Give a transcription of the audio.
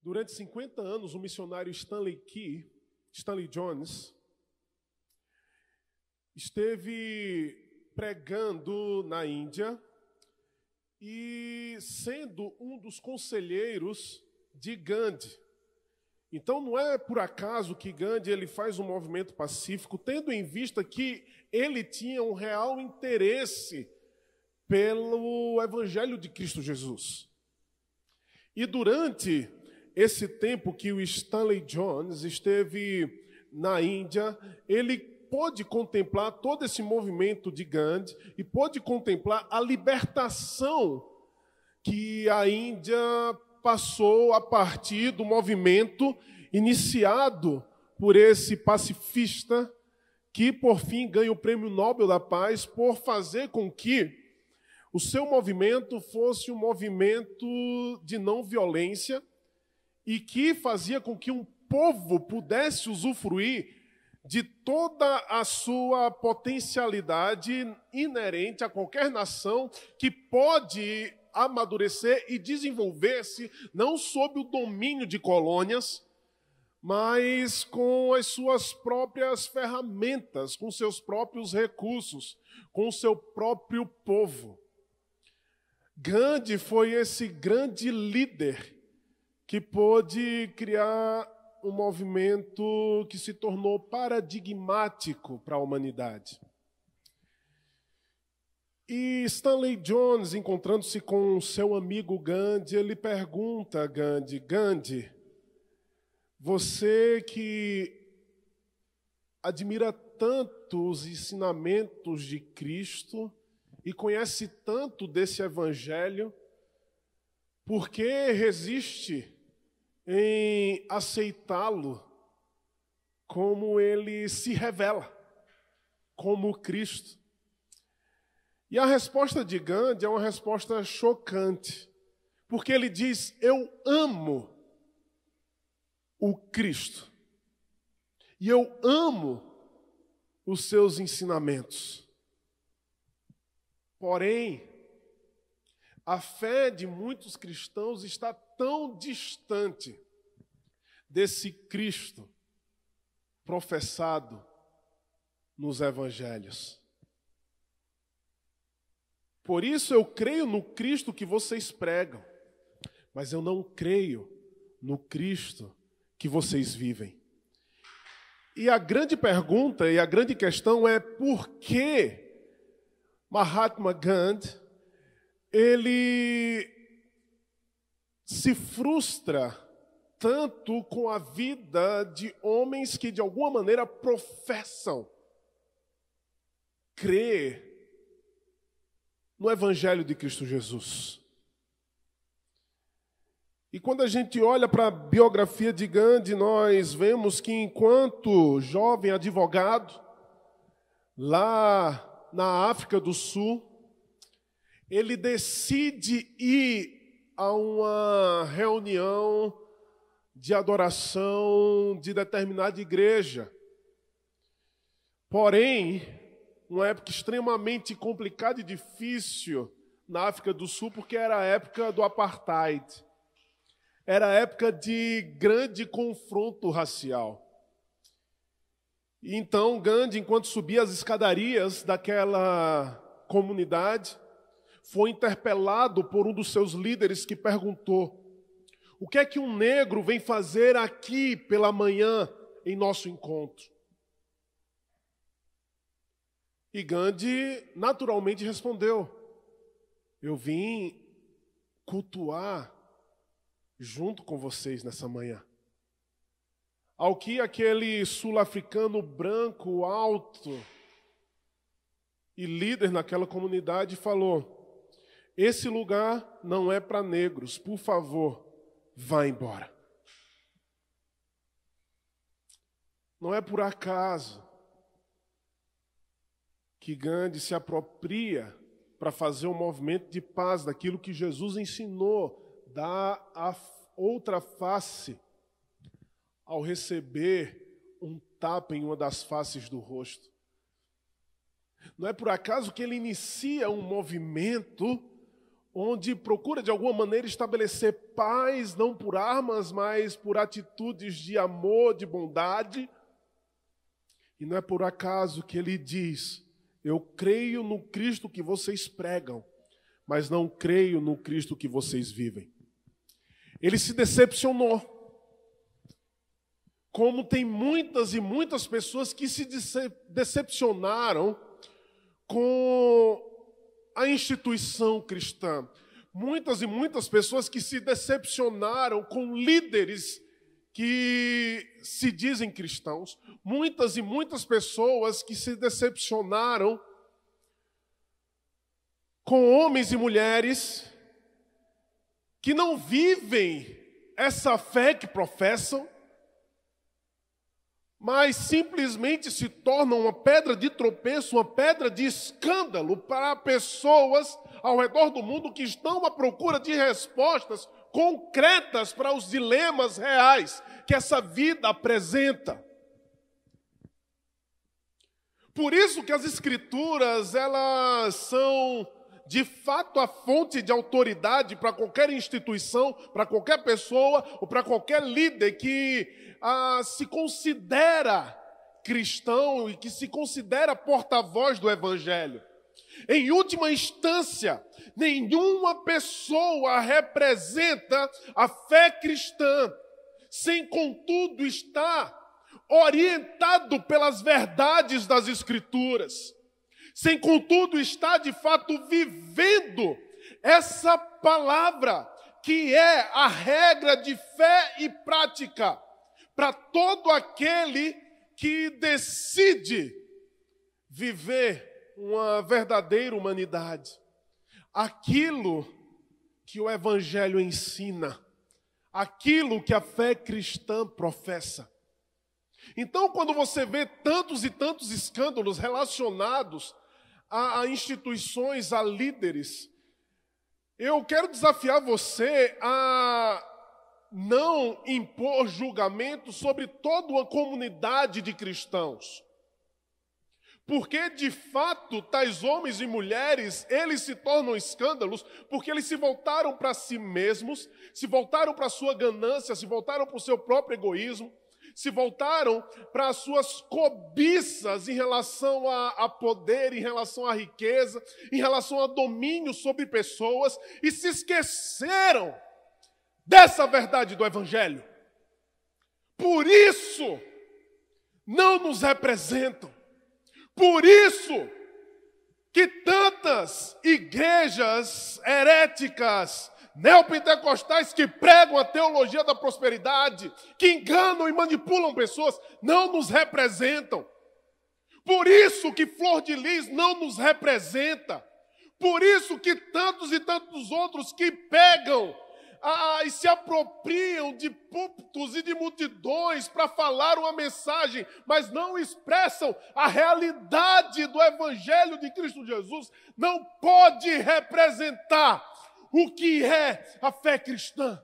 Durante 50 anos, o missionário Stanley Jones, esteve pregando na Índia e sendo um dos conselheiros de Gandhi. Então, não é por acaso que Gandhi ele faz um movimento pacífico, tendo em vista que ele tinha um real interesse pelo Evangelho de Cristo Jesus. E durante esse tempo que o Stanley Jones esteve na Índia, ele pôde contemplar todo esse movimento de Gandhi e pôde contemplar a libertação que a Índia passou a partir do movimento iniciado por esse pacifista que, por fim, ganha o Prêmio Nobel da Paz por fazer com que o seu movimento fosse um movimento de não violência e que fazia com que um povo pudesse usufruir de toda a sua potencialidade inerente a qualquer nação que pode amadurecer e desenvolver-se não sob o domínio de colônias, mas com as suas próprias ferramentas, com seus próprios recursos, com o seu próprio povo. Gandhi foi esse grande líder que pôde criar um movimento que se tornou paradigmático para a humanidade. E Stanley Jones, encontrando-se com seu amigo Gandhi, ele pergunta a Gandhi: Gandhi, você que admira tanto os ensinamentos de Cristo e conhece tanto desse Evangelho, por que resiste em aceitá-lo como ele se revela, como Cristo? E a resposta de Gandhi é uma resposta chocante, porque ele diz: eu amo o Cristo, e eu amo os seus ensinamentos. Porém, a fé de muitos cristãos está tão distante desse Cristo professado nos evangelhos. Por isso eu creio no Cristo que vocês pregam, mas eu não creio no Cristo que vocês vivem. E a grande pergunta e a grande questão é: por que Mahatma Gandhi ele se frustra tanto com a vida de homens que de alguma maneira professam crer no Evangelho de Cristo Jesus? E quando a gente olha para a biografia de Gandhi, nós vemos que enquanto jovem advogado, lá na África do Sul, ele decide ir a uma reunião de adoração de determinada igreja. Porém, uma época extremamente complicada e difícil na África do Sul, porque era a época do apartheid. Era a época de grande confronto racial. E então, Gandhi, enquanto subia as escadarias daquela comunidade, foi interpelado por um dos seus líderes que perguntou: o que é que um negro vem fazer aqui pela manhã em nosso encontro? E Gandhi naturalmente respondeu: eu vim cultuar junto com vocês nessa manhã. Ao que aquele sul-africano branco, alto e líder naquela comunidade falou: esse lugar não é para negros, por favor, vá embora. Não é por acaso que Gandhi se apropria para fazer um movimento de paz daquilo que Jesus ensinou, dá a outra face ao receber um tapa em uma das faces do rosto. Não é por acaso que ele inicia um movimento onde procura de alguma maneira estabelecer paz, não por armas, mas por atitudes de amor, de bondade. E não é por acaso que ele diz: eu creio no Cristo que vocês pregam, mas não creio no Cristo que vocês vivem. Ele se decepcionou. Como tem muitas e muitas pessoas que se decepcionaram com a instituição cristã. Muitas e muitas pessoas que se decepcionaram com líderes que se dizem cristãos. Muitas e muitas pessoas que se decepcionaram com homens e mulheres que não vivem essa fé que professam, mas simplesmente se tornam uma pedra de tropeço, uma pedra de escândalo para pessoas ao redor do mundo que estão à procura de respostas concretas para os dilemas reais que essa vida apresenta. Por isso que as Escrituras, elas são de fato a fonte de autoridade para qualquer instituição, para qualquer pessoa ou para qualquer líder que se considera cristão e que se considera porta-voz do Evangelho. Em última instância, nenhuma pessoa representa a fé cristã sem, contudo, estar orientado pelas verdades das Escrituras, sem, contudo, estar de fato vivendo essa palavra que é a regra de fé e prática para todo aquele que decide viver uma verdadeira humanidade. Aquilo que o Evangelho ensina, aquilo que a fé cristã professa. Então, quando você vê tantos e tantos escândalos relacionados a instituições, a líderes, eu quero desafiar você a não impor julgamento sobre toda uma comunidade de cristãos. Porque, de fato, tais homens e mulheres, eles se tornam escândalos porque eles se voltaram para si mesmos, se voltaram para a sua ganância, se voltaram para o seu próprio egoísmo, se voltaram para as suas cobiças em relação a poder, em relação à riqueza, em relação a domínio sobre pessoas e se esqueceram dessa verdade do Evangelho. Por isso, não nos representam. Por isso que tantas igrejas heréticas, neopentecostais que pregam a teologia da prosperidade, que enganam e manipulam pessoas, não nos representam. Por isso que Flor de Lis não nos representa. Por isso que tantos e tantos outros que pegam e se apropriam de púlpitos e de multidões para falar uma mensagem, mas não expressam a realidade do Evangelho de Cristo Jesus, não pode representar o que é a fé cristã.